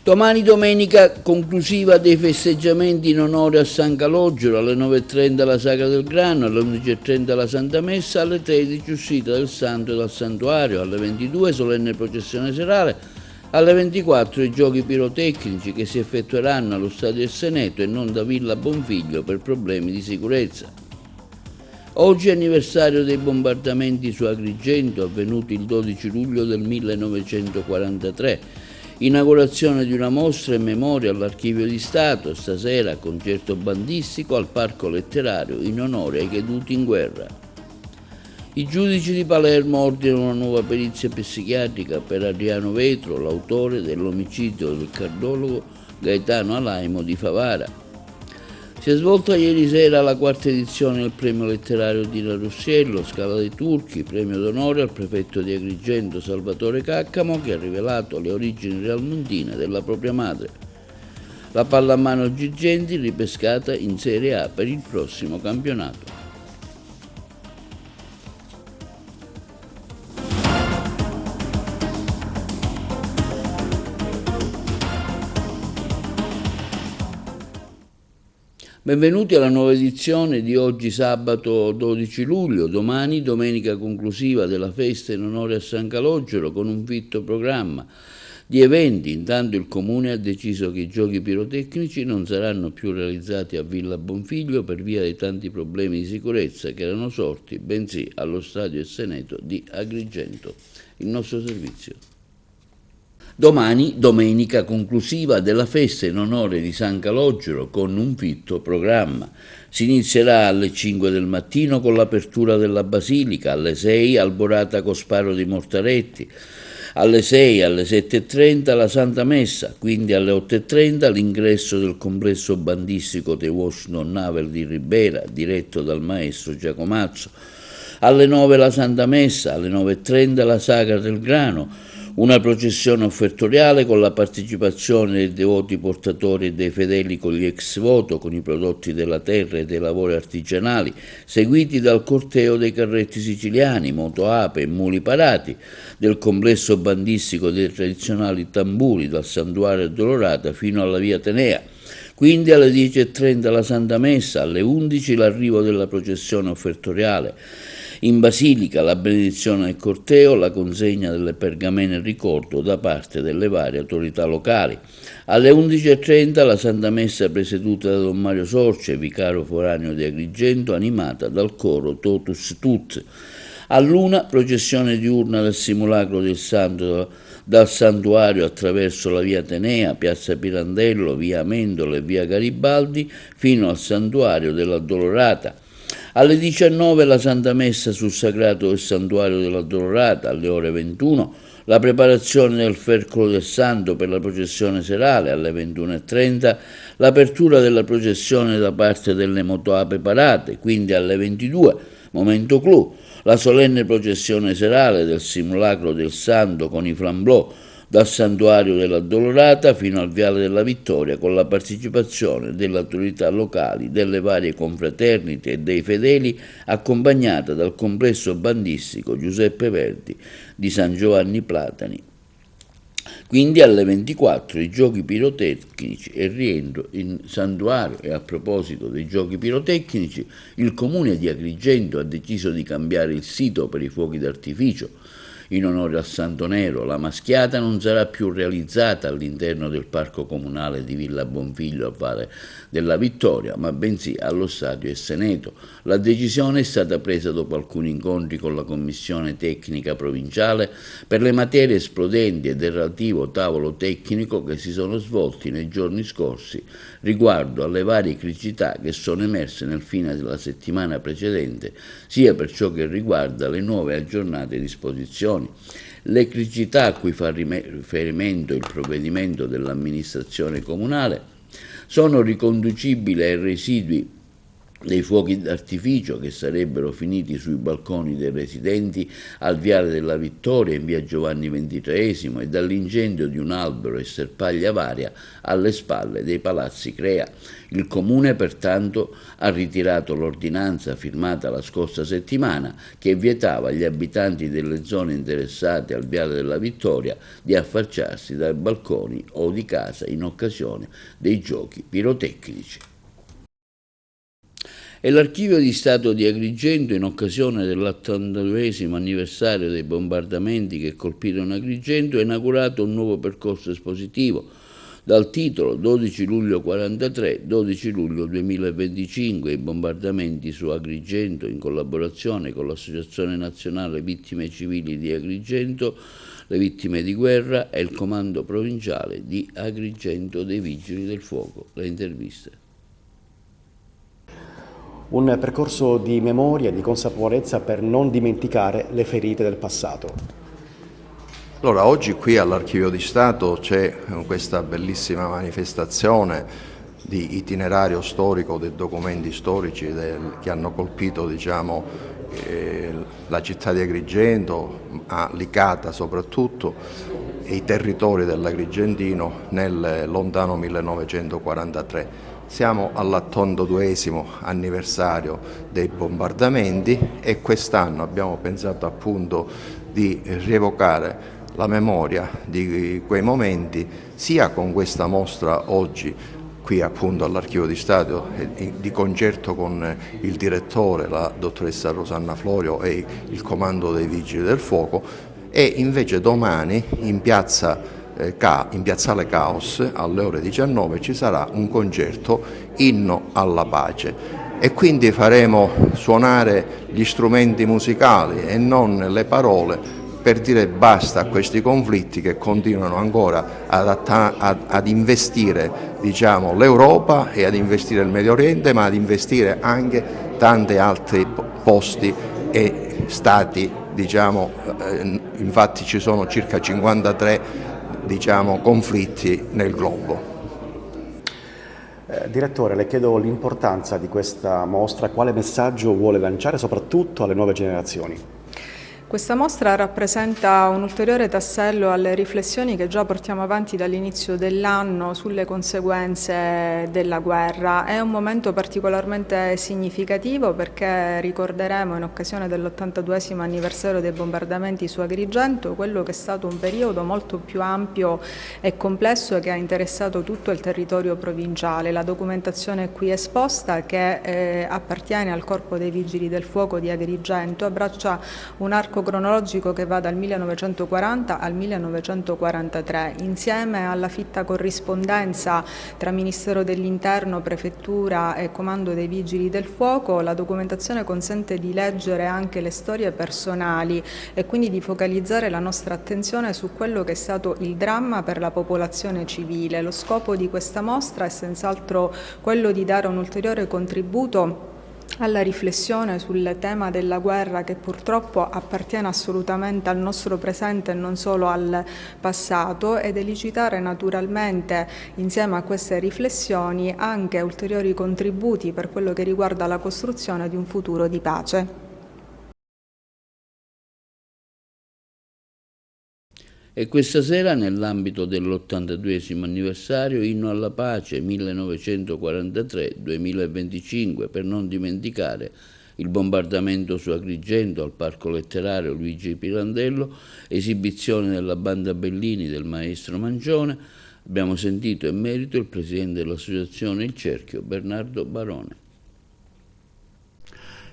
Domani domenica conclusiva dei festeggiamenti in onore a San Calogero, alle 9:30 la Sagra del Grano, alle 11:30 la Santa Messa, alle 13 uscita del Santo dal Santuario, alle 22 solenne processione serale, alle 24 i giochi pirotecnici che si effettueranno allo Stadio del Seneto e non da Villa Bonfiglio per problemi di sicurezza. Oggi è anniversario dei bombardamenti su Agrigento avvenuti il 12 luglio del 1943. Inaugurazione di una mostra in memoria all'Archivio di Stato, stasera concerto bandistico al Parco Letterario in onore ai caduti in guerra. I giudici di Palermo ordinano una nuova perizia psichiatrica per Adriano Vetro, l'autore dell'omicidio del cardiologo Gaetano Alaimo di Favara. Si è svolta ieri sera la quarta edizione del premio letterario di La Rossiello, Scala dei Turchi, premio d'onore al prefetto di Agrigento Salvatore Caccamo, che ha rivelato le origini realmontine della propria madre. La pallamano Girgenti ripescata in Serie A per il prossimo campionato. Benvenuti alla nuova edizione di oggi sabato 12 luglio, domani domenica conclusiva della festa in onore a San Calogero con un fitto programma di eventi. Intanto il Comune ha deciso che i giochi pirotecnici non saranno più realizzati a Villa Bonfiglio per via dei tanti problemi di sicurezza che erano sorti, bensì allo Stadio del Seneto di Agrigento. Il nostro servizio. Domani, domenica conclusiva della festa in onore di San Calogero con un fitto programma. Si inizierà alle 5 del mattino con l'apertura della Basilica, alle 6 alborata con sparo di mortaretti, alle 6 alle 7:30 la Santa Messa, quindi alle 8:30 l'ingresso del complesso bandistico The Washington Navel di Ribera, diretto dal maestro Giacomazzo, alle 9 la Santa Messa, alle 9:30 la Sagra del Grano, una processione offertoriale con la partecipazione dei devoti portatori e dei fedeli con gli ex voto, con i prodotti della terra e dei lavori artigianali, seguiti dal corteo dei carretti siciliani, motoape e muli parati, del complesso bandistico dei tradizionali tamburi, dal Santuario Addolorata fino alla via Atenea. Quindi alle 10:30 la Santa Messa, alle 11 l'arrivo della processione offertoriale. In Basilica la benedizione del corteo, la consegna delle pergamene in ricordo da parte delle varie autorità locali. Alle 11:30 la Santa Messa presieduta da Don Mario Sorce, vicario foraneo di Agrigento, animata dal coro Totus Tut. All'1 processione diurna del simulacro del Santo dal Santuario attraverso la via Atenea, piazza Pirandello, via Amendola e via Garibaldi fino al Santuario dell'Addolorata. Alle 19 la Santa Messa sul Sacrato del Santuario dell'Addolorata, alle ore 21 la preparazione del Fercolo del Santo per la processione serale, alle 21:30 l'apertura della processione da parte delle motoape parate, quindi alle 22, momento clou, la solenne processione serale del simulacro del Santo con i flambeau dal Santuario dell'Addolorata fino al Viale della Vittoria, con la partecipazione delle autorità locali, delle varie confraternite e dei fedeli, accompagnata dal complesso bandistico Giuseppe Verdi di San Giovanni Platani. Quindi alle 24 i giochi pirotecnici e rientro in santuario. E a proposito dei giochi pirotecnici, il Comune di Agrigento ha deciso di cambiare il sito per i fuochi d'artificio. In onore al Santo Nero, la maschiata non sarà più realizzata all'interno del parco comunale di Villa Bonfiglio a Valle della Vittoria, ma bensì allo Stadio del Seneto. La decisione è stata presa dopo alcuni incontri con la Commissione Tecnica Provinciale per le materie esplodenti e del relativo tavolo tecnico che si sono svolti nei giorni scorsi riguardo alle varie criticità che sono emerse nel fine della settimana precedente, sia per ciò che riguarda le nuove aggiornate disposizioni. Le criticità a cui fa riferimento il provvedimento dell'amministrazione comunale sono riconducibili ai residui dei fuochi d'artificio che sarebbero finiti sui balconi dei residenti al Viale della Vittoria in via Giovanni XXIII e dall'incendio di un albero e serpaglia varia alle spalle dei palazzi Crea. Il Comune pertanto ha ritirato l'ordinanza firmata la scorsa settimana che vietava agli abitanti delle zone interessate al Viale della Vittoria di affacciarsi dai balconi o di casa in occasione dei giochi pirotecnici. E l'Archivio di Stato di Agrigento, in occasione dell'82esimo anniversario dei bombardamenti che colpirono Agrigento, ha inaugurato un nuovo percorso espositivo dal titolo 12 luglio 43, 12 luglio 2025, i bombardamenti su Agrigento in collaborazione con l'Associazione Nazionale Vittime Civili di Agrigento, le vittime di guerra e il Comando Provinciale di Agrigento dei Vigili del Fuoco. Le interviste. Un percorso di memoria e di consapevolezza per non dimenticare le ferite del passato. Allora, oggi qui all'Archivio di Stato c'è questa bellissima manifestazione di itinerario storico dei documenti storici che hanno colpito, diciamo, la città di Agrigento, a Licata soprattutto, e i territori dell'Agrigentino nel lontano 1943. Siamo all'82esimo anniversario dei bombardamenti e quest'anno abbiamo pensato appunto di rievocare la memoria di quei momenti sia con questa mostra oggi qui appunto all'Archivio di Stato di concerto con il direttore, la dottoressa Rosanna Florio e il comando dei Vigili del Fuoco, e invece domani in piazzale Caos alle ore 19 ci sarà un concerto Inno alla pace e quindi faremo suonare gli strumenti musicali e non le parole per dire basta a questi conflitti che continuano ancora ad investire, diciamo, l'Europa e ad investire il Medio Oriente, ma ad investire anche tanti altri posti e stati, diciamo, infatti ci sono circa 53 conflitti nel globo. Direttore, le chiedo l'importanza di questa mostra, quale messaggio vuole lanciare soprattutto alle nuove generazioni? Questa mostra rappresenta un ulteriore tassello alle riflessioni che già portiamo avanti dall'inizio dell'anno sulle conseguenze della guerra. È un momento particolarmente significativo perché ricorderemo in occasione dell'82esimo anniversario dei bombardamenti su Agrigento quello che è stato un periodo molto più ampio e complesso che ha interessato tutto il territorio provinciale. La documentazione qui esposta, che appartiene al Corpo dei Vigili del Fuoco di Agrigento, abbraccia un arco cronologico che va dal 1940 al 1943, insieme alla fitta corrispondenza tra Ministero dell'Interno, Prefettura e Comando dei Vigili del Fuoco. La documentazione consente di leggere anche le storie personali e quindi di focalizzare la nostra attenzione su quello che è stato il dramma per la popolazione civile. Lo scopo di questa mostra è senz'altro quello di dare un ulteriore contributo alla riflessione sul tema della guerra, che purtroppo appartiene assolutamente al nostro presente e non solo al passato, ed elicitare naturalmente insieme a queste riflessioni anche ulteriori contributi per quello che riguarda la costruzione di un futuro di pace. E questa sera, nell'ambito dell'82esimo anniversario, Inno alla pace 1943-2025, per non dimenticare il bombardamento su Agrigento al Parco Letterario Luigi Pirandello, esibizione della banda Bellini del maestro Mangione, abbiamo sentito in merito il presidente dell'associazione Il Cerchio, Bernardo Barone.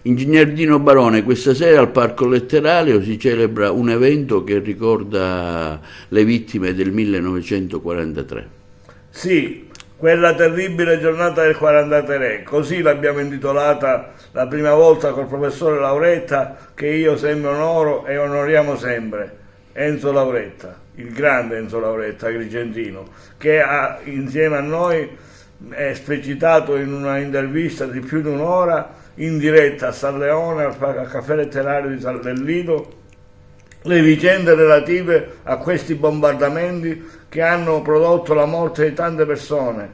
Ingegner Dino Barone, questa sera al Parco Letterario si celebra un evento che ricorda le vittime del 1943. Sì, quella terribile giornata del 43, così l'abbiamo intitolata la prima volta col professore Lauretta, che io sempre onoro e onoriamo sempre, Enzo Lauretta, il grande Enzo Lauretta, agrigentino, che ha insieme a noi esplicitato in una intervista di più di un'ora in diretta a San Leone, al caffè letterario di San del Lido, le vicende relative a questi bombardamenti che hanno prodotto la morte di tante persone,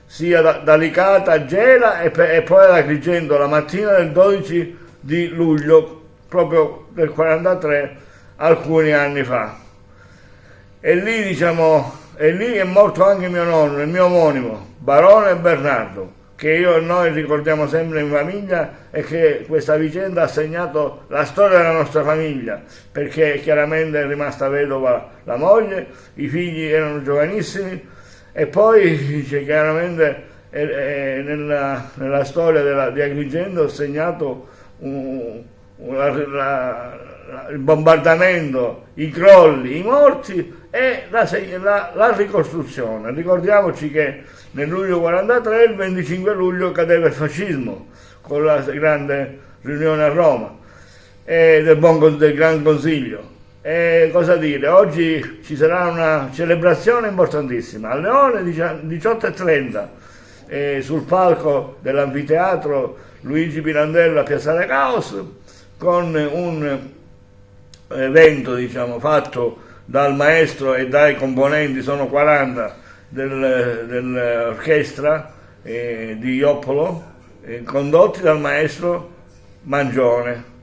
sia da Licata a Gela e poi ad Agrigento la mattina del 12 di luglio, proprio del 43, alcuni anni fa. E lì, diciamo, è morto anche mio nonno, il mio omonimo, Barone Bernardo, che io e noi ricordiamo sempre in famiglia, e che questa vicenda ha segnato la storia della nostra famiglia, perché chiaramente è rimasta vedova la moglie, i figli erano giovanissimi, e poi chiaramente nella storia di Agrigento ho segnato il bombardamento, i crolli, i morti e la ricostruzione. Ricordiamoci che nel luglio 43, il 25 luglio, cadeva il fascismo con la grande riunione a Roma del Gran Consiglio. E cosa dire? Oggi ci sarà una celebrazione importantissima alle ore 18:30 sul palco dell'anfiteatro Luigi Pirandello a Piazzale Caos, con un evento, diciamo, fatto dal maestro e dai componenti, sono 40, dell'orchestra di Ioppolo, condotti dal maestro Mangione.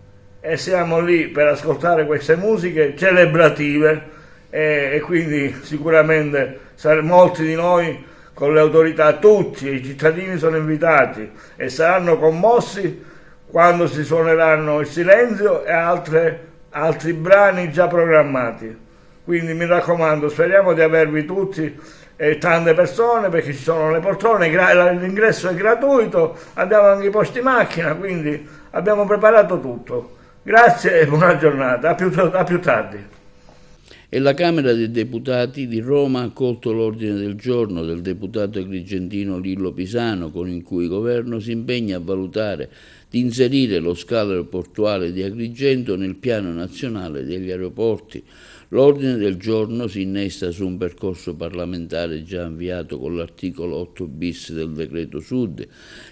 E siamo lì per ascoltare queste musiche celebrative e quindi sicuramente molti di noi, con le autorità, tutti i cittadini sono invitati e saranno commossi quando si suoneranno il silenzio e altri brani già programmati. Quindi mi raccomando, speriamo di avervi tutti tante persone, perché ci sono le poltrone, l'ingresso è gratuito, abbiamo anche i posti macchina, quindi abbiamo preparato tutto. Grazie e buona giornata, a più tardi. E la Camera dei Deputati di Roma ha accolto l'ordine del giorno del deputato agrigentino Lillo Pisano, con il cui governo si impegna a valutare di inserire lo scalo aeroportuale di Agrigento nel piano nazionale degli aeroporti. L'ordine del giorno si innesta su un percorso parlamentare già avviato con l'articolo 8 bis del decreto Sud,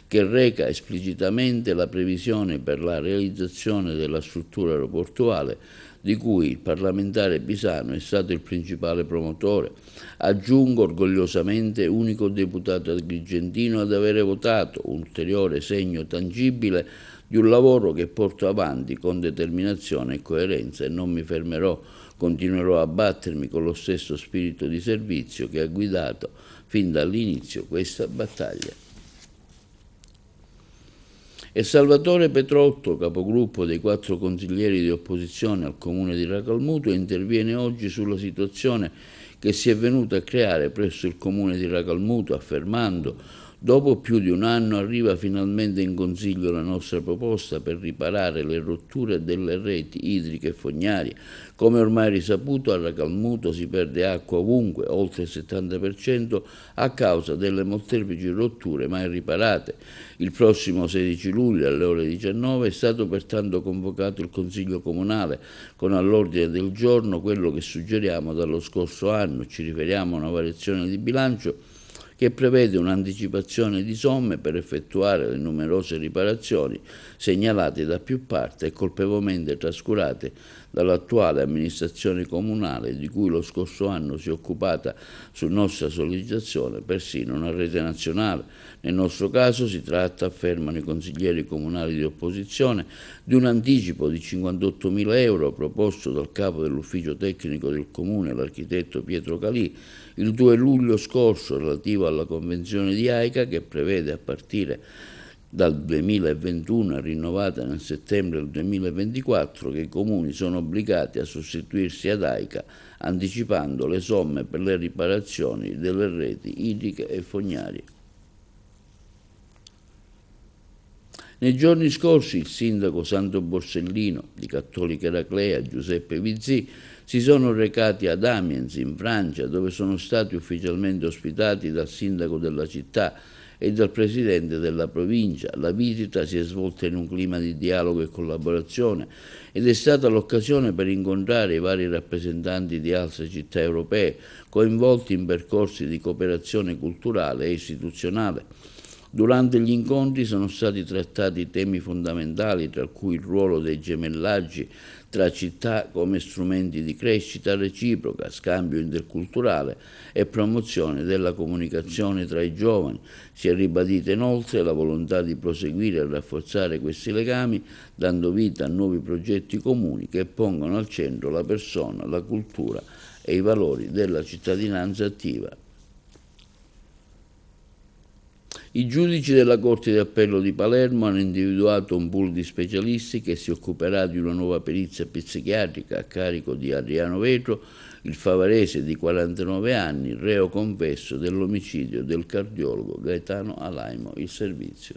che reca esplicitamente la previsione per la realizzazione della struttura aeroportuale, di cui il parlamentare Pisano è stato il principale promotore. Aggiungo orgogliosamente unico deputato agrigentino ad avere votato, un ulteriore segno tangibile di un lavoro che porto avanti con determinazione e coerenza, e non mi fermerò, continuerò a battermi con lo stesso spirito di servizio che ha guidato fin dall'inizio questa battaglia. E Salvatore Petrotto, capogruppo dei 4 consiglieri di opposizione al comune di Racalmuto, interviene oggi sulla situazione che si è venuta a creare presso il comune di Racalmuto, affermando: dopo più di un anno arriva finalmente in consiglio la nostra proposta per riparare le rotture delle reti idriche e fognarie. Come ormai risaputo, a Racalmuto si perde acqua ovunque, oltre il 70%, a causa delle molteplici rotture mai riparate. Il prossimo 16 luglio alle ore 19 è stato pertanto convocato il Consiglio Comunale, con all'ordine del giorno quello che suggeriamo dallo scorso anno. Ci riferiamo a una variazione di bilancio che prevede un'anticipazione di somme per effettuare le numerose riparazioni segnalate da più parti e colpevolmente trascurate dall'attuale amministrazione comunale, di cui lo scorso anno si è occupata su nostra sollecitazione persino una rete nazionale. Nel nostro caso si tratta, affermano i consiglieri comunali di opposizione, di un anticipo di 58.000 euro proposto dal capo dell'ufficio tecnico del comune, l'architetto Pietro Calì, il 2 luglio scorso, relativo alla convenzione di AICA, che prevede a partire dal 2021 e rinnovata nel settembre del 2024 che i comuni sono obbligati a sostituirsi ad AICA, anticipando le somme per le riparazioni delle reti idriche e fognarie. Nei giorni scorsi il sindaco Santo Borsellino di Cattolica Eraclea, Giuseppe Vizzì, si sono recati ad Amiens, in Francia, dove sono stati ufficialmente ospitati dal sindaco della città e dal presidente della provincia. La visita si è svolta in un clima di dialogo e collaborazione ed è stata l'occasione per incontrare i vari rappresentanti di altre città europee coinvolti in percorsi di cooperazione culturale e istituzionale. Durante gli incontri sono stati trattati temi fondamentali, tra cui il ruolo dei gemellaggi tra città come strumenti di crescita reciproca, scambio interculturale e promozione della comunicazione tra i giovani. Si è ribadita inoltre la volontà di proseguire e rafforzare questi legami, dando vita a nuovi progetti comuni che pongono al centro la persona, la cultura e i valori della cittadinanza attiva. I giudici della Corte di Appello di Palermo hanno individuato un pool di specialisti che si occuperà di una nuova perizia psichiatrica a carico di Adriano Vetro, il favarese di 49 anni, reo confesso dell'omicidio del cardiologo Gaetano Alaimo, il servizio.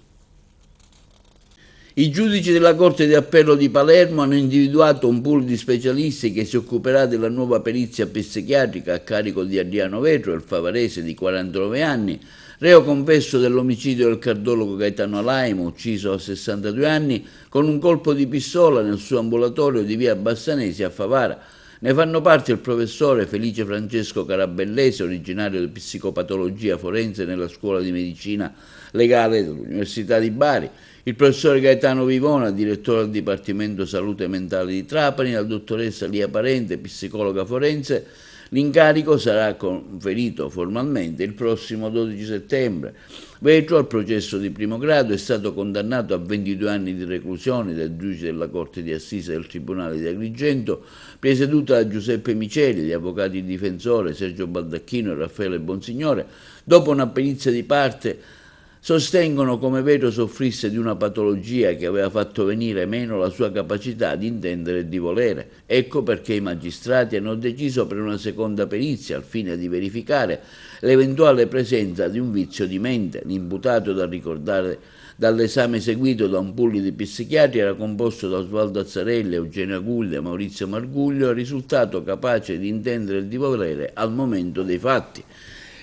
I giudici della Corte di Appello di Palermo hanno individuato un pool di specialisti che si occuperà della nuova perizia psichiatrica a carico di Adriano Vetro, il favarese di 49 anni, reo confesso dell'omicidio del cardiologo Gaetano Alaimo, ucciso a 62 anni con un colpo di pistola nel suo ambulatorio di via Bassanesi a Favara. Ne fanno parte il professore Felice Francesco Carabellese, originario di psicopatologia forense nella Scuola di Medicina Legale dell'Università di Bari, il professore Gaetano Vivona, direttore del Dipartimento Salute Mentale di Trapani, la dottoressa Lia Parente, psicologa forense. L'incarico sarà conferito formalmente il prossimo 12 settembre. Vetro, al processo di primo grado, è stato condannato a 22 anni di reclusione dal giudice della Corte di Assise del Tribunale di Agrigento, presieduta da Giuseppe Miceli, gli avvocati difensore Sergio Baldacchino e Raffaele Bonsignore. Dopo una perizia di parte, sostengono come Vetro soffrisse di una patologia che aveva fatto venire meno la sua capacità di intendere e di volere. Ecco perché i magistrati hanno deciso per una seconda perizia al fine di verificare l'eventuale presenza di un vizio di mente. L'imputato, da ricordare, dall'esame seguito da un pool di psichiatri era composto da Osvaldo Azzarelli, Eugenio Aguglia, Maurizio Marguglio, è risultato capace di intendere e di volere al momento dei fatti.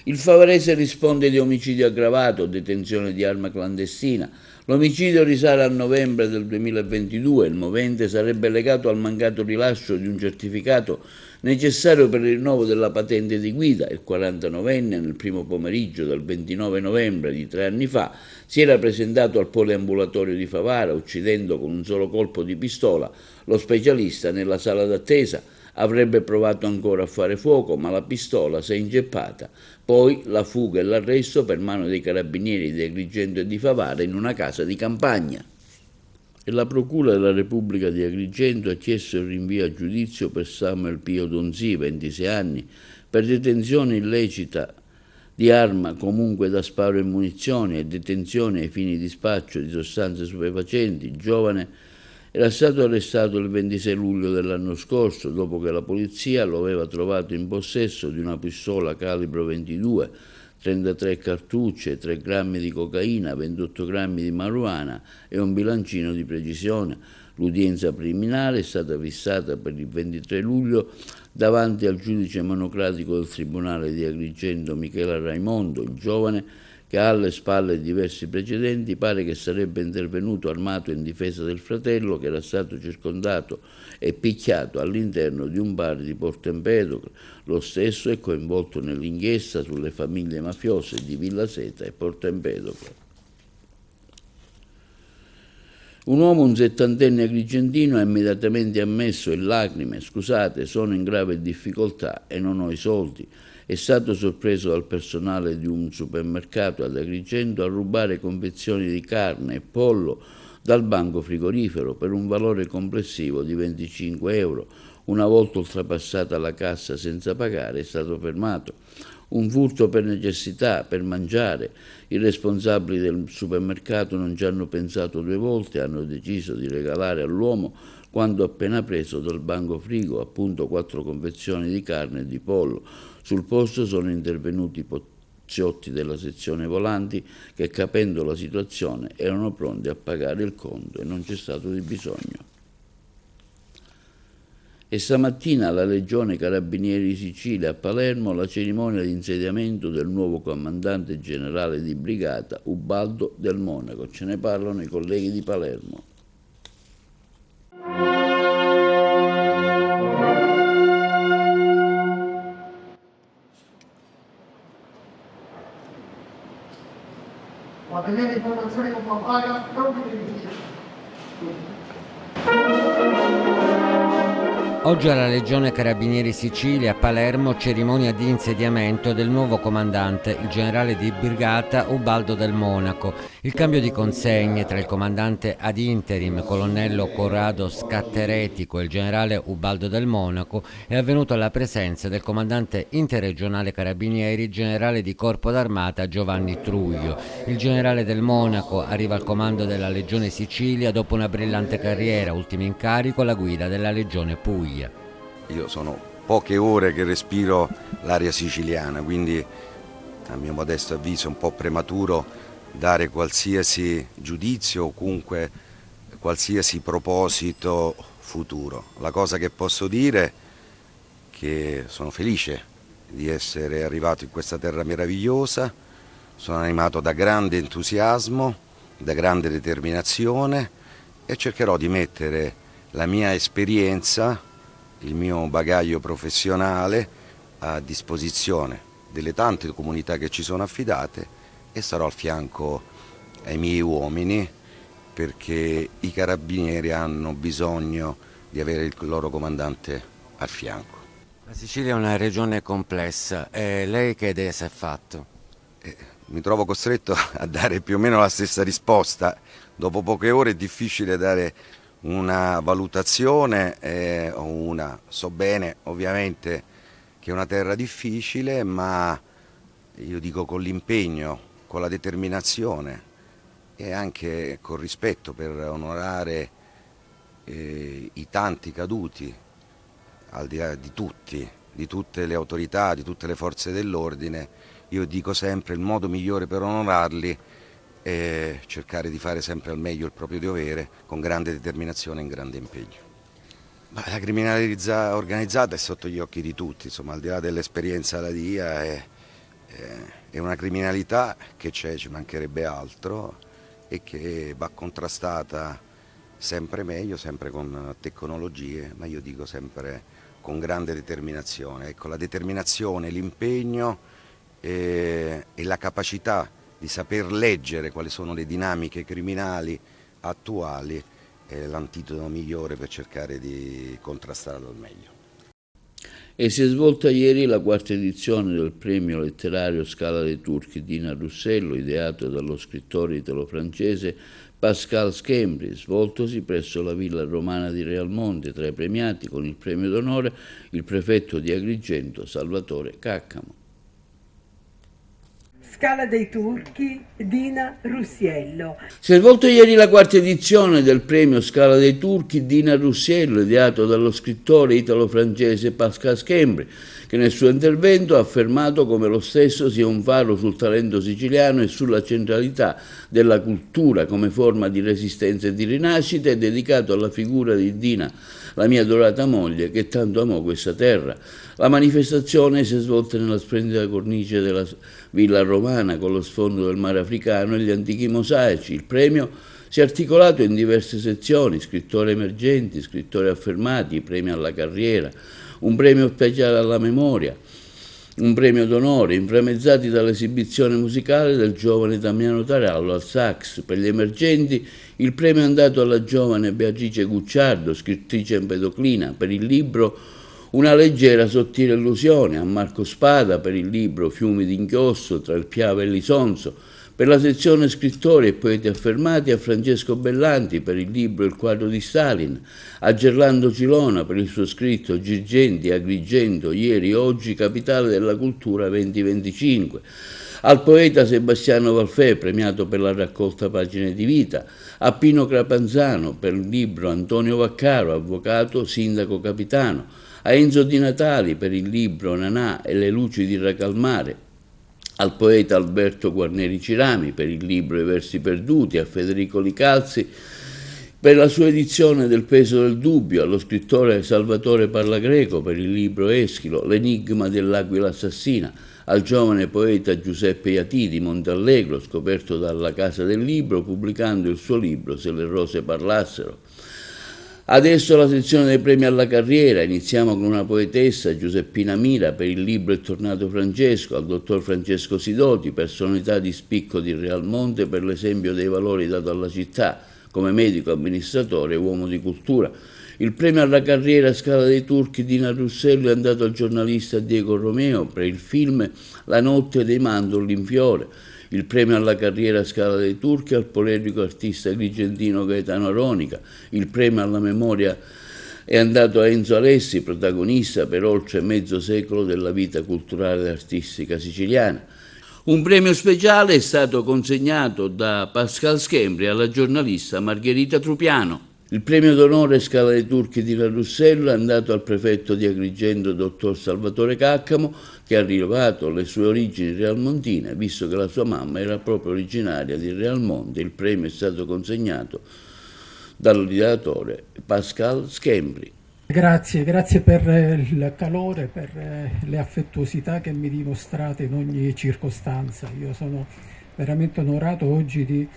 Il favarese risponde di omicidio aggravato, detenzione di arma clandestina. L'omicidio risale a novembre del 2022. Il movente sarebbe legato al mancato rilascio di un certificato necessario per il rinnovo della patente di guida. Il 49enne, nel primo pomeriggio del 29 novembre di 3 anni fa, si era presentato al poliambulatorio di Favara, uccidendo con un solo colpo di pistola lo specialista nella sala d'attesa. Avrebbe provato ancora a fare fuoco, ma la pistola si è inceppata. Poi la fuga e l'arresto per mano dei carabinieri di Agrigento e di Favara in una casa di campagna. E la Procura della Repubblica di Agrigento ha chiesto il rinvio a giudizio per Samuel Pio Donzi, 26 anni, per detenzione illecita di arma comunque da sparo e munizioni e detenzione ai fini di spaccio di sostanze stupefacenti. Il giovane era stato arrestato il 26 luglio dell'anno scorso, dopo che la polizia lo aveva trovato in possesso di una pistola calibro 22, 33 cartucce, 3 grammi di cocaina, 28 grammi di marijuana e un bilancino di precisione. L'udienza preliminare è stata fissata per il 23 luglio davanti al giudice monocratico del Tribunale di Agrigento Michela Raimondo. Il giovane, che ha alle spalle diversi precedenti, pare che sarebbe intervenuto armato in difesa del fratello, che era stato circondato e picchiato all'interno di un bar di Porto Empedocle. Lo stesso è coinvolto nell'inchiesta sulle famiglie mafiose di Villa Seta e Porto Empedocle. Un uomo, un settantenne agrigentino, ha immediatamente ammesso in lacrime: scusate, sono in grave difficoltà e non ho i soldi. È stato sorpreso dal personale di un supermercato ad Agrigento a rubare confezioni di carne e pollo dal banco frigorifero per un valore complessivo di 25 euro. Una volta oltrepassata la cassa senza pagare è stato fermato. Un furto per necessità, per mangiare. I responsabili del supermercato non ci hanno pensato due volte, hanno deciso di regalare all'uomo quanto appena preso dal banco frigo, appunto 4 confezioni di carne e di pollo. Sul posto sono intervenuti i poliziotti della sezione volanti che, capendo la situazione, erano pronti a pagare il conto e non c'è stato di bisogno. E stamattina alla Legione Carabinieri di Sicilia a Palermo la cerimonia di insediamento del nuovo comandante generale di brigata Ubaldo Del Monaco. Ce ne parlano i colleghi di Palermo. Potete Oggi alla Legione Carabinieri Sicilia a Palermo cerimonia di insediamento del nuovo comandante, il generale di brigata Ubaldo del Monaco. Il cambio di consegne tra il comandante ad interim, colonnello Corrado Scatteretico, e il generale Ubaldo del Monaco è avvenuto alla presenza del comandante interregionale Carabinieri, generale di Corpo d'Armata Giovanni Truglio. Il generale del Monaco arriva al comando della Legione Sicilia dopo una brillante carriera, ultimo incarico alla guida della Legione Puglia. Io sono poche ore che respiro l'aria siciliana, quindi a mio modesto avviso è un po' prematuro dare qualsiasi giudizio o comunque qualsiasi proposito futuro. La cosa che posso dire è che sono felice di essere arrivato in questa terra meravigliosa, sono animato da grande entusiasmo, da grande determinazione e cercherò di mettere la mia esperienza, il mio bagaglio professionale a disposizione delle tante comunità che ci sono affidate e sarò al fianco ai miei uomini perché i carabinieri hanno bisogno di avere il loro comandante al fianco. La Sicilia è una regione complessa e lei che idea si è fatto? Mi trovo costretto a dare più o meno la stessa risposta. Dopo poche ore è difficile dare una valutazione, so bene ovviamente che è una terra difficile, ma io dico con l'impegno, con la determinazione e anche col rispetto per onorare i tanti caduti, al di là di tutti, di tutte le autorità, di tutte le forze dell'ordine. Io dico sempre il modo migliore per onorarli e cercare di fare sempre al meglio il proprio dovere con grande determinazione e in grande impegno. Ma la criminalità organizzata è sotto gli occhi di tutti, insomma, al di là dell'esperienza alla DIA è una criminalità che c'è, ci mancherebbe altro e che va contrastata sempre meglio, sempre con tecnologie, ma io dico sempre con grande determinazione. Ecco, la determinazione, l'impegno e la capacità di saper leggere quali sono le dinamiche criminali attuali è l'antidoto migliore per cercare di contrastarlo al meglio. E si è svolta ieri la quarta edizione del premio letterario Scala dei Turchi Dina Russello, ideato dallo scrittore italo-francese Pascal Schembri, svoltosi presso la Villa Romana di Realmonte. Tra i premiati con il premio d'onore il prefetto di Agrigento Salvatore Caccamo. Scala dei Turchi, Dina Russiello. Si è svolta ieri la quarta edizione del premio Scala dei Turchi Dina Russiello, ideato dallo scrittore italo-francese Pascal Schembri, che nel suo intervento ha affermato come lo stesso sia un faro sul talento siciliano e sulla centralità della cultura come forma di resistenza e di rinascita, e dedicato alla figura di Dina, la mia adorata moglie, che tanto amò questa terra. La manifestazione si è svolta nella splendida cornice della Villa Romana con lo sfondo del mare africano e gli antichi mosaici. Il premio si è articolato in diverse sezioni: scrittori emergenti, scrittori affermati, premi alla carriera, un premio speciale alla memoria, un premio d'onore, inframmezzati dall'esibizione musicale del giovane Damiano Tarallo al sax. Per gli emergenti il premio è andato alla giovane Beatrice Gucciardo, scrittrice empedoclina, per il libro Una leggera sottile illusione, a Marco Spada per il libro Fiumi d'inchiostro tra il Piave e l'Isonzo, per la sezione scrittori e poeti affermati a Francesco Bellanti per il libro Il quadro di Stalin, a Gerlando Cilona per il suo scritto Girgenti, Agrigento, ieri, oggi, capitale della cultura 2025, al poeta Sebastiano Valfè, premiato per la raccolta Pagine di vita, a Pino Crapanzano per il libro Antonio Vaccaro, avvocato, sindaco capitano, a Enzo Di Natali per il libro Nanà e le luci di Racalmare, al poeta Alberto Guarneri Cirami per il libro I versi perduti, a Federico Licalzi per la sua edizione del Peso del dubbio, allo scrittore Salvatore Parlagreco per il libro Eschilo, L'enigma dell'aquila assassina, al giovane poeta Giuseppe Iatì di Montallegro, scoperto dalla Casa del Libro pubblicando il suo libro Se le rose parlassero. Adesso la sezione dei premi alla carriera. Iniziamo con una poetessa, Giuseppina Mira, per il libro È tornato Francesco, al dottor Francesco Sidoti, personalità di spicco di Realmonte per l'esempio dei valori dato alla città, come medico amministratore e uomo di cultura. Il premio alla carriera Scala dei Turchi di Dina Russello è andato al giornalista Diego Romeo per il film La notte dei mandorli in fiore. Il premio alla carriera Scala dei Turchi al polemico artista agrigentino Gaetano Aronica. Il premio alla memoria è andato a Enzo Alessi, protagonista per oltre mezzo secolo della vita culturale e artistica siciliana. Un premio speciale è stato consegnato da Pascal Schembri alla giornalista Margherita Trupiano. Il premio d'onore Scala dei Turchi di Dina Russello è andato al prefetto di Agrigento, dottor Salvatore Caccamo, che ha rilevato le sue origini realmontine, visto che la sua mamma era proprio originaria di Realmonte. Il premio è stato consegnato dall'ordinatore Pascal Schembri. Grazie per il calore, per le affettuosità che mi dimostrate in ogni circostanza. Io sono veramente onorato oggi di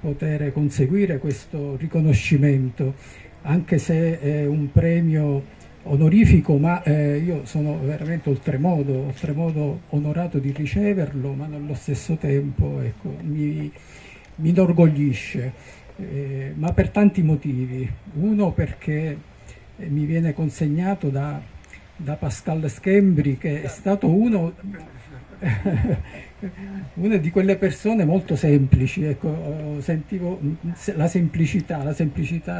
poter conseguire questo riconoscimento, anche se è un premio onorifico, ma io sono veramente oltremodo onorato di riceverlo, ma nello stesso tempo mi inorgoglisce, ma per tanti motivi. Uno, perché mi viene consegnato da Pascal Schembri, che è stato una di quelle persone molto semplici. Sentivo la semplicità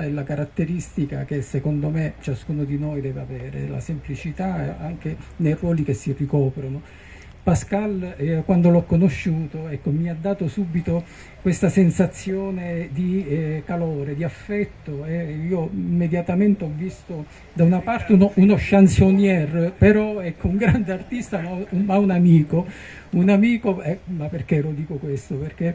è la caratteristica che secondo me ciascuno di noi deve avere, la semplicità anche nei ruoli che si ricoprono. Pascal, quando l'ho conosciuto, mi ha dato subito questa sensazione di calore, di affetto, io immediatamente ho visto da una parte uno chansonnier, però un grande artista, ma un amico, ma perché lo dico questo? Perché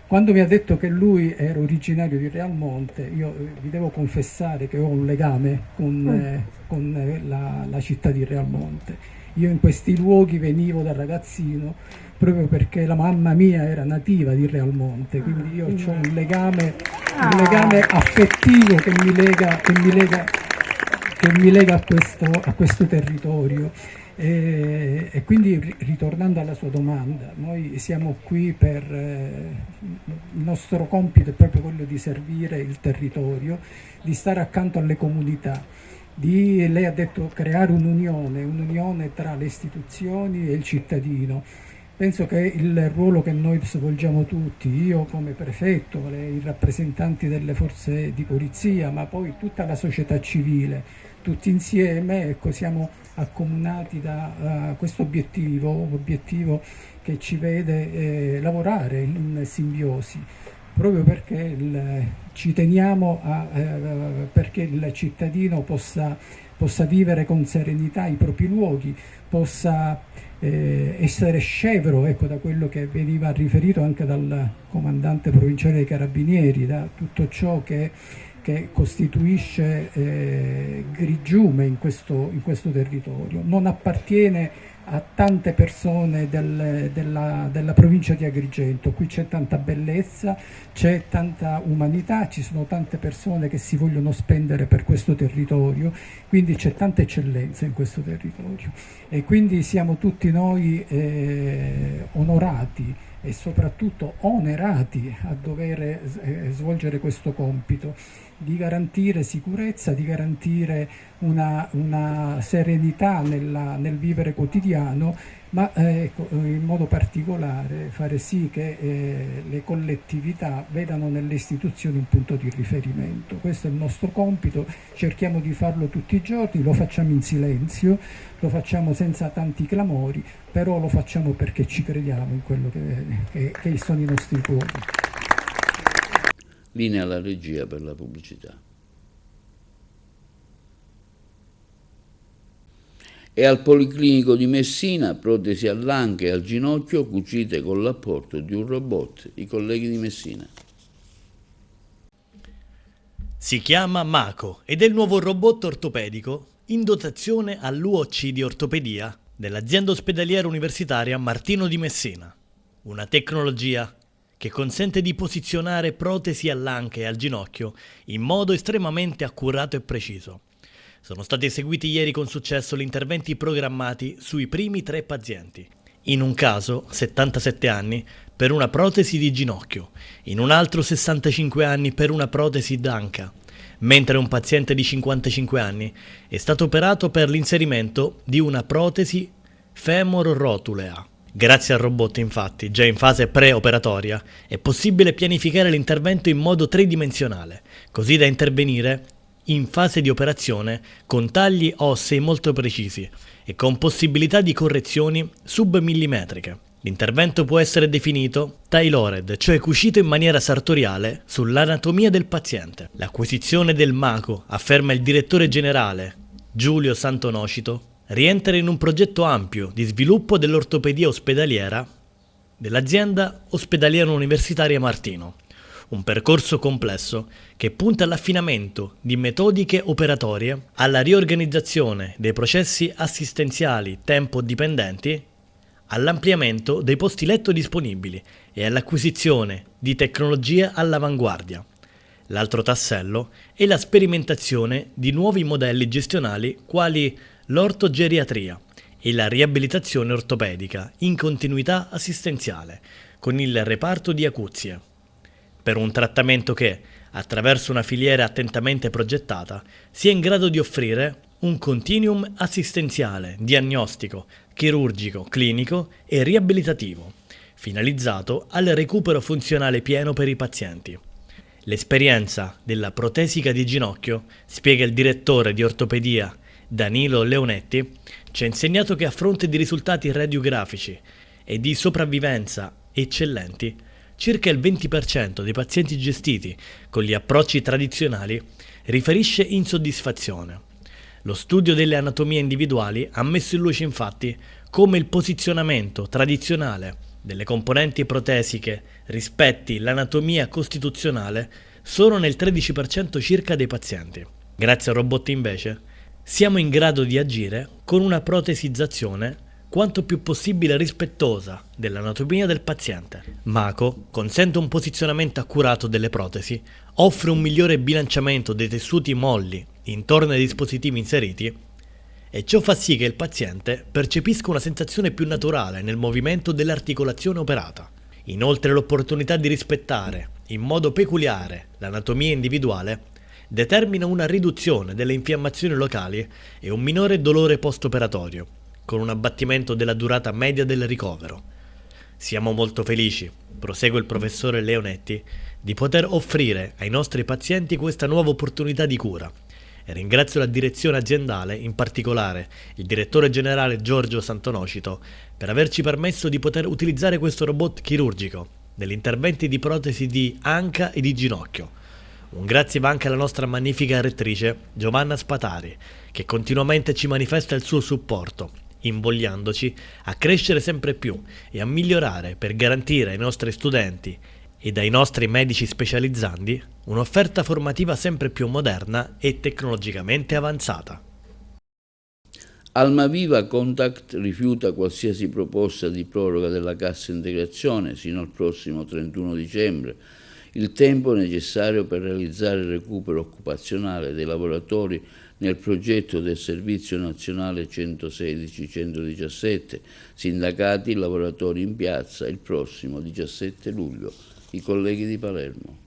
quando mi ha detto che lui era originario di Realmonte, io vi devo confessare che ho un legame con la città di Realmonte. Io in questi luoghi venivo da ragazzino proprio perché la mamma mia era nativa di Realmonte, quindi io ho un legame affettivo che mi lega a questo territorio. E quindi, ritornando alla sua domanda, noi siamo qui per il nostro compito è proprio quello di servire il territorio, di stare accanto alle comunità. Lei ha detto creare un'unione tra le istituzioni e il cittadino. Penso che il ruolo che noi svolgiamo tutti, io come prefetto, i rappresentanti delle forze di polizia, ma poi tutta la società civile, tutti insieme, siamo accomunati da questo obiettivo che ci vede lavorare in simbiosi, proprio perché ci teniamo perché il cittadino possa vivere con serenità i propri luoghi, possa essere scevro da quello che veniva riferito anche dal comandante provinciale dei Carabinieri, da tutto ciò che costituisce grigiume in questo territorio. Non appartiene a tante persone della provincia di Agrigento. Qui c'è tanta bellezza, c'è tanta umanità, ci sono tante persone che si vogliono spendere per questo territorio, quindi c'è tanta eccellenza in questo territorio e quindi siamo tutti noi onorati e soprattutto onerati a dover svolgere questo compito di garantire sicurezza, di garantire una serenità nel vivere quotidiano, ma in modo particolare fare sì che le collettività vedano nelle istituzioni un punto di riferimento. Questo è il nostro compito, cerchiamo di farlo tutti i giorni, lo facciamo in silenzio, lo facciamo senza tanti clamori, però lo facciamo perché ci crediamo in quello che sono i nostri cuori. Linea alla regia per la pubblicità. E al Policlinico di Messina, protesi all'anca e al ginocchio cucite con l'apporto di un robot, i colleghi di Messina. Si chiama Mako ed è il nuovo robot ortopedico in dotazione all'UOC di ortopedia dell'azienda ospedaliera universitaria Martino di Messina. Una tecnologia che consente di posizionare protesi all'anca e al ginocchio in modo estremamente accurato e preciso. Sono stati eseguiti ieri con successo gli interventi programmati sui primi 3 pazienti. In un caso, 77 anni, per una protesi di ginocchio, in un altro 65 anni per una protesi d'anca, mentre un paziente di 55 anni è stato operato per l'inserimento di una protesi femoro-rotulea. Grazie al robot, infatti, già in fase preoperatoria, è possibile pianificare l'intervento in modo tridimensionale, così da intervenire in fase di operazione con tagli ossei molto precisi e con possibilità di correzioni submillimetriche. L'intervento può essere definito tailored, cioè cucito in maniera sartoriale sull'anatomia del paziente. L'acquisizione del MACO, afferma il direttore generale Giulio Santonocito, rientra in un progetto ampio di sviluppo dell'ortopedia ospedaliera dell'azienda ospedaliera universitaria Martino, un percorso complesso che punta all'affinamento di metodiche operatorie, alla riorganizzazione dei processi assistenziali tempo-dipendenti, all'ampliamento dei posti letto disponibili e all'acquisizione di tecnologie all'avanguardia. L'altro tassello è la sperimentazione di nuovi modelli gestionali quali l'ortogeriatria e la riabilitazione ortopedica in continuità assistenziale con il reparto di acuzie, per un trattamento che, attraverso una filiera attentamente progettata, sia in grado di offrire un continuum assistenziale, diagnostico, chirurgico, clinico e riabilitativo, finalizzato al recupero funzionale pieno per i pazienti. L'esperienza della protesica di ginocchio, spiega il direttore di ortopedia Danilo Leonetti, ci ha insegnato che a fronte di risultati radiografici e di sopravvivenza eccellenti, circa il 20% dei pazienti gestiti con gli approcci tradizionali riferisce insoddisfazione. Lo studio delle anatomie individuali ha messo in luce infatti come il posizionamento tradizionale delle componenti protesiche rispetti l'anatomia costituzionale solo nel 13% circa dei pazienti. Grazie al robot invece siamo in grado di agire con una protesizzazione quanto più possibile rispettosa dell'anatomia del paziente. MACO consente un posizionamento accurato delle protesi, offre un migliore bilanciamento dei tessuti molli intorno ai dispositivi inseriti e ciò fa sì che il paziente percepisca una sensazione più naturale nel movimento dell'articolazione operata. Inoltre l'opportunità di rispettare in modo peculiare l'anatomia individuale determina una riduzione delle infiammazioni locali e un minore dolore post-operatorio, con un abbattimento della durata media del ricovero. Siamo molto felici, prosegue il professore Leonetti, di poter offrire ai nostri pazienti questa nuova opportunità di cura e ringrazio la direzione aziendale, in particolare il direttore generale Giorgio Santonocito, per averci permesso di poter utilizzare questo robot chirurgico negli interventi di protesi di anca e di ginocchio. Un grazie va anche alla nostra magnifica rettrice Giovanna Spatari, che continuamente ci manifesta il suo supporto, invogliandoci a crescere sempre più e a migliorare per garantire ai nostri studenti ed ai nostri medici specializzandi un'offerta formativa sempre più moderna e tecnologicamente avanzata. Almaviva Contact rifiuta qualsiasi proposta di proroga della cassa integrazione sino al prossimo 31 dicembre, il tempo necessario per realizzare il recupero occupazionale dei lavoratori nel progetto del Servizio Nazionale 116-117, sindacati, lavoratori in piazza il prossimo 17 luglio. I colleghi di Palermo.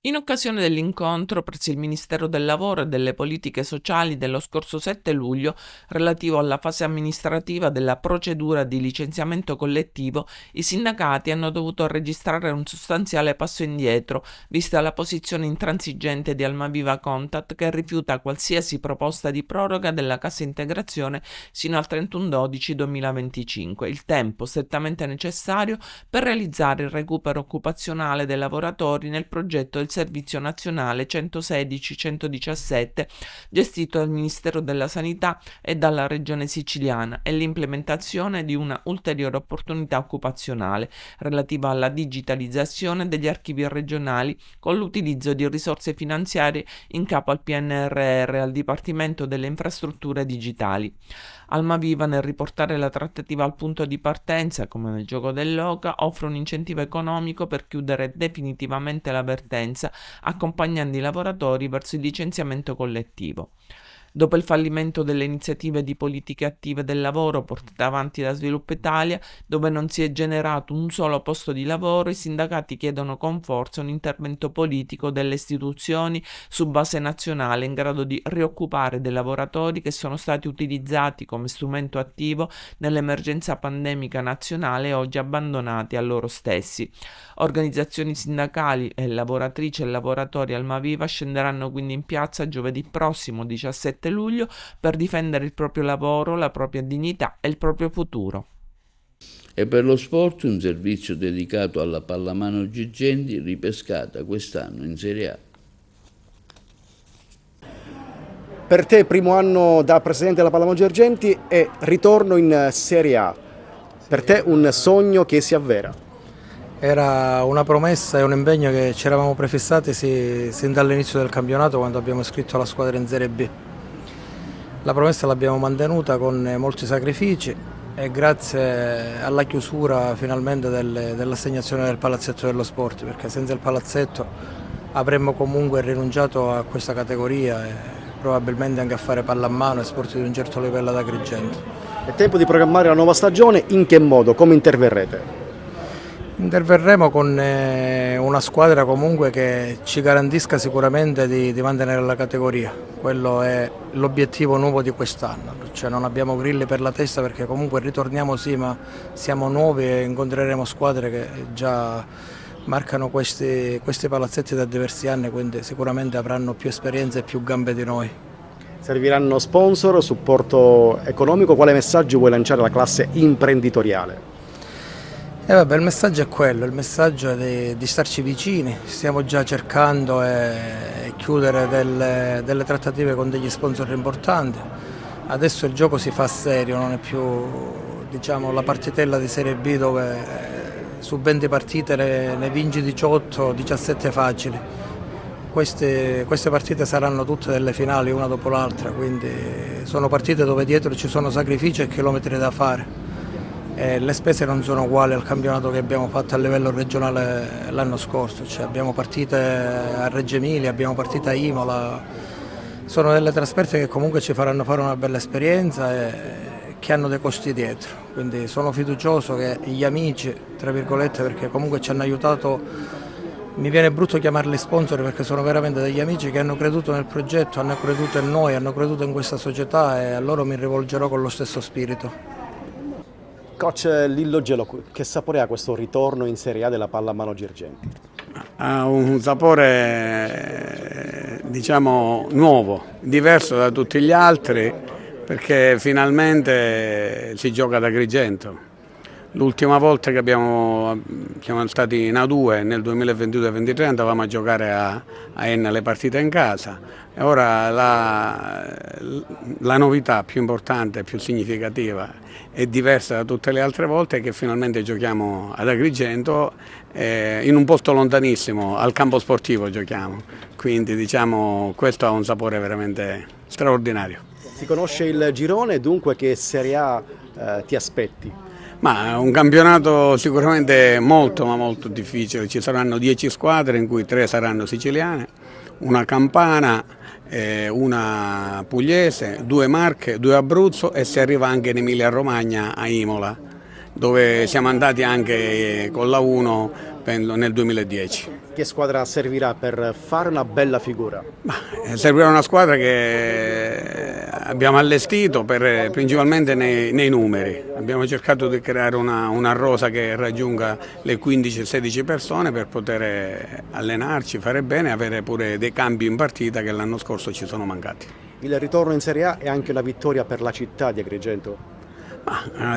In occasione dell'incontro presso il Ministero del Lavoro e delle Politiche Sociali dello scorso 7 luglio, relativo alla fase amministrativa della procedura di licenziamento collettivo, i sindacati hanno dovuto registrare un sostanziale passo indietro, vista la posizione intransigente di Almaviva Contact, che rifiuta qualsiasi proposta di proroga della cassa integrazione sino al 31/12/2025, il tempo strettamente necessario per realizzare il recupero occupazionale dei lavoratori nel progetto del Servizio Nazionale 116-117 gestito dal Ministero della Sanità e dalla Regione Siciliana e l'implementazione di una ulteriore opportunità occupazionale relativa alla digitalizzazione degli archivi regionali con l'utilizzo di risorse finanziarie in capo al PNRR e al Dipartimento delle Infrastrutture Digitali. Almaviva, nel riportare la trattativa al punto di partenza, come nel gioco dell'oca, offre un incentivo economico per chiudere definitivamente la vertenza, accompagnando i lavoratori verso il licenziamento collettivo. Dopo il fallimento delle iniziative di politiche attive del lavoro portate avanti da Sviluppo Italia, dove non si è generato un solo posto di lavoro, i sindacati chiedono con forza un intervento politico delle istituzioni su base nazionale in grado di rioccupare dei lavoratori che sono stati utilizzati come strumento attivo nell'emergenza pandemica nazionale e oggi abbandonati a loro stessi. Organizzazioni sindacali e lavoratrici e lavoratori Almaviva scenderanno quindi in piazza giovedì prossimo 17 luglio per difendere il proprio lavoro, la propria dignità e il proprio futuro. E per lo sport un servizio dedicato alla pallamano Girgenti, ripescata quest'anno in Serie A. Per te, primo anno da presidente della Pallamano Girgenti e ritorno in Serie A. Per te un sogno che si avvera? Era una promessa e un impegno che ci eravamo prefissati sin dall'inizio del campionato, quando abbiamo iscritto la squadra in Serie B. La promessa l'abbiamo mantenuta con molti sacrifici e grazie alla chiusura finalmente dell'assegnazione del palazzetto dello sport, perché senza il palazzetto avremmo comunque rinunciato a questa categoria e probabilmente anche a fare pallamano e sport di un certo livello ad Agrigento. È tempo di programmare la nuova stagione, in che modo? Come interverrete? Interverremo con una squadra comunque che ci garantisca sicuramente di mantenere la categoria. Quello è l'obiettivo nuovo di quest'anno, cioè non abbiamo grilli per la testa, perché comunque ritorniamo sì, ma siamo nuovi e incontreremo squadre che già marcano questi palazzetti da diversi anni, quindi sicuramente avranno più esperienza e più gambe di noi. Serviranno sponsor, supporto economico, quale messaggio vuoi lanciare alla classe imprenditoriale? Il messaggio è quello, il messaggio è di starci vicini. Stiamo già cercando di chiudere delle trattative con degli sponsor importanti. Adesso il gioco si fa serio, non è più la partitella di Serie B dove su 20 partite ne vinci 18, 17 facili. Queste partite saranno tutte delle finali una dopo l'altra, quindi sono partite dove dietro ci sono sacrifici e chilometri da fare. Le spese non sono uguali al campionato che abbiamo fatto a livello regionale l'anno scorso, cioè abbiamo partite a Reggio Emilia, abbiamo partite a Imola, sono delle trasferte che comunque ci faranno fare una bella esperienza e che hanno dei costi dietro, quindi sono fiducioso che gli amici, tra virgolette, perché comunque ci hanno aiutato, mi viene brutto chiamarli sponsor perché sono veramente degli amici che hanno creduto nel progetto, hanno creduto in noi, hanno creduto in questa società e a loro mi rivolgerò con lo stesso spirito. Coach Lillo Gelo, che sapore ha questo ritorno in Serie A della pallamano Girgenti? Ha un sapore nuovo, diverso da tutti gli altri, perché finalmente si gioca ad Agrigento. L'ultima volta che siamo stati in A2 nel 2022-2023 andavamo a giocare a Enna le partite in casa e ora la novità più importante, più significativa e diversa da tutte le altre volte è che finalmente giochiamo ad Agrigento in un posto lontanissimo, al campo sportivo giochiamo, quindi questo ha un sapore veramente straordinario. Si conosce il girone, dunque che Serie A ti aspetti? Ma un campionato sicuramente molto ma molto difficile, ci saranno 10 squadre in cui 3 saranno siciliane, una campana, una pugliese, 2 Marche, 2 Abruzzo e si arriva anche in Emilia Romagna a Imola, dove siamo andati anche con la 1 nel 2010. Che squadra servirà per fare una bella figura? Servirà una squadra che abbiamo allestito principalmente nei numeri. Abbiamo cercato di creare una rosa che raggiunga le 15-16 persone per poter allenarci, fare bene e avere pure dei cambi in partita che l'anno scorso ci sono mancati. Il ritorno in Serie A è anche una vittoria per la città di Agrigento?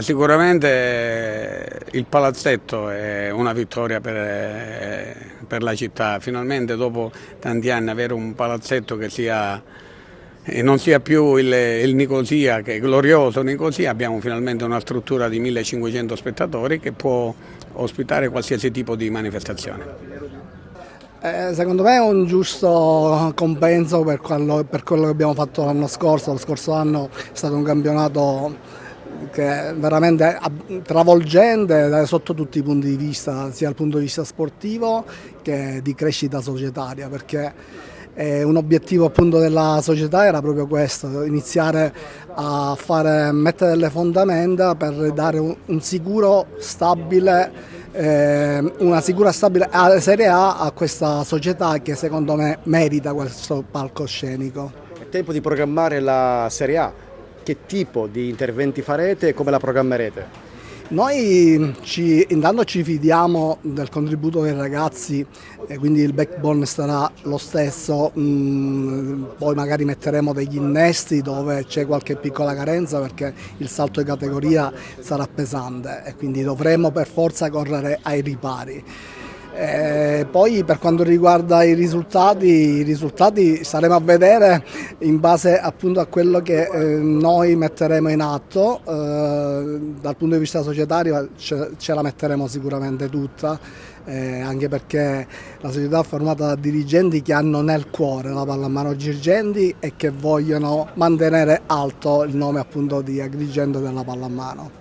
Sicuramente il palazzetto è una vittoria per la città, finalmente dopo tanti anni avere un palazzetto che non sia più il Nicosia, che è glorioso Nicosia, abbiamo finalmente una struttura di 1500 spettatori che può ospitare qualsiasi tipo di manifestazione. Secondo me è un giusto compenso per quello che abbiamo fatto l'anno scorso. Lo scorso anno è stato un campionato che è veramente travolgente sotto tutti i punti di vista, sia dal punto di vista sportivo che di crescita societaria, perché Un obiettivo appunto della società era proprio questo, iniziare a mettere delle fondamenta per dare un sicuro, stabile, una sicura stabile Serie A a questa società che secondo me merita questo palcoscenico. È tempo di programmare la Serie A. Che tipo di interventi farete e come la programmerete? Noi intanto ci fidiamo del contributo dei ragazzi, quindi il backbone sarà lo stesso, poi magari metteremo degli innesti dove c'è qualche piccola carenza perché il salto di categoria sarà pesante e quindi dovremo per forza correre ai ripari. Poi per quanto riguarda i risultati staremo a vedere in base appunto a quello che noi metteremo in atto. Dal punto di vista societario ce la metteremo sicuramente tutta, anche perché la società è formata da dirigenti che hanno nel cuore la pallamano Girgenti e che vogliono mantenere alto il nome appunto di Agrigento della pallamano.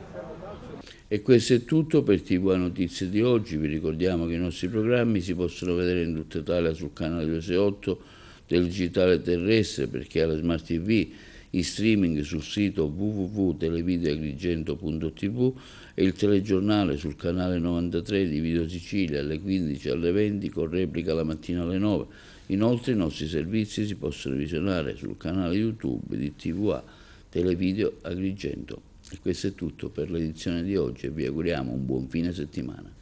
E questo è tutto per TV Notizie di oggi. Vi ricordiamo che i nostri programmi si possono vedere in tutta Italia sul canale 268 del digitale terrestre, perché alla Smart TV, in streaming sul sito www.televideoagrigento.tv e il telegiornale sul canale 93 di Video Sicilia alle 15 alle 20 con replica la mattina alle 9. Inoltre i nostri servizi si possono visionare sul canale YouTube di TVA Televideo Agrigento. E questo è tutto per l'edizione di oggi e vi auguriamo un buon fine settimana.